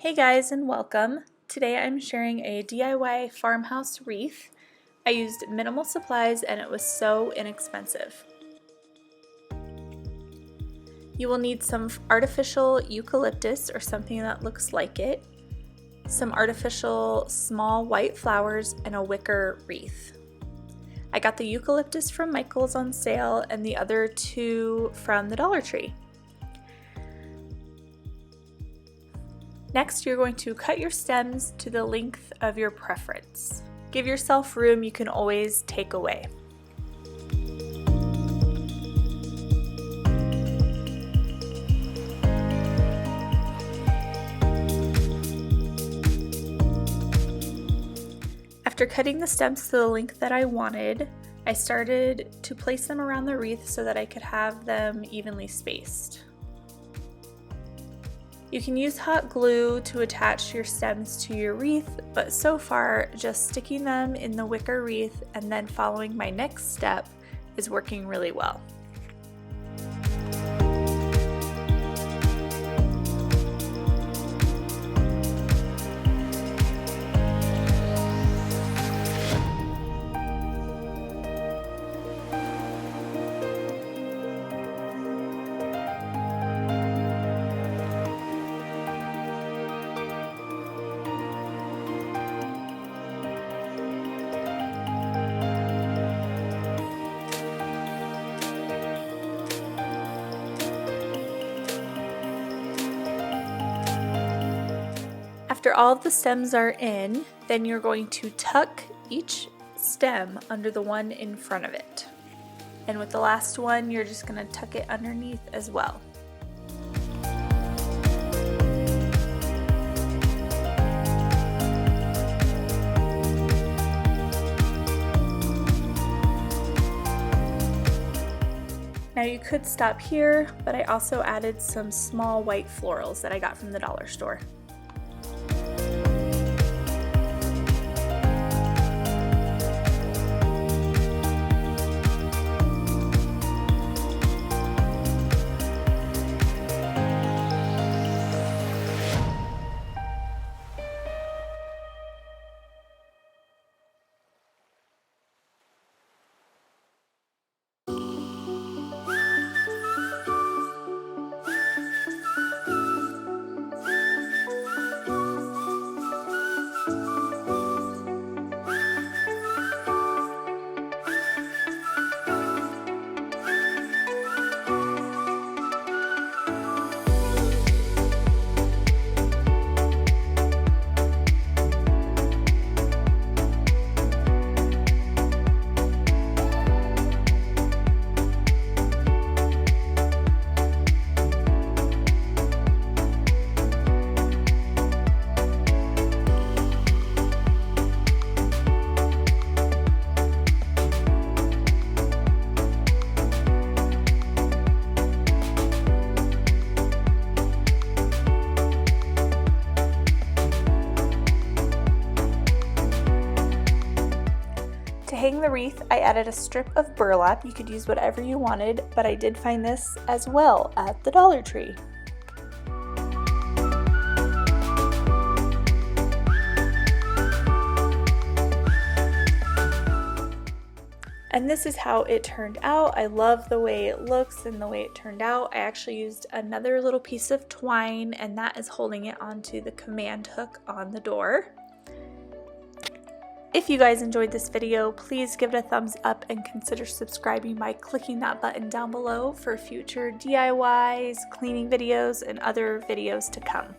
Hey guys, and welcome. Today I'm sharing a DIY farmhouse wreath. I used minimal supplies and it was so inexpensive. You will need some artificial eucalyptus or something that looks like it, some artificial small white flowers, and a wicker wreath. I got the eucalyptus from Michael's on sale and the other two from the Dollar Tree. Next, you're going to cut your stems to the length of your preference. Give yourself room you can always take away. After cutting the stems to the length that I wanted, I started to place them around the wreath so that I could have them evenly spaced. You can use hot glue to attach your stems to your wreath, but so far just sticking them in the wicker wreath and then following my next step is working really well. After all of the stems are in, then you're going to tuck each stem under the one in front of it. And with the last one, you're just going to tuck it underneath as well. Now you could stop here, but I also added some small white florals that I got from the dollar store. To hang the wreath, I added a strip of burlap. You could use whatever you wanted, but I did find this as well at the Dollar Tree. And this is how it turned out. I love the way it looks and the way it turned out. I actually used another little piece of twine, and that is holding it onto the command hook on the door. If you guys enjoyed this video, please give it a thumbs up and consider subscribing by clicking that button down below for future DIYs, cleaning videos, and other videos to come.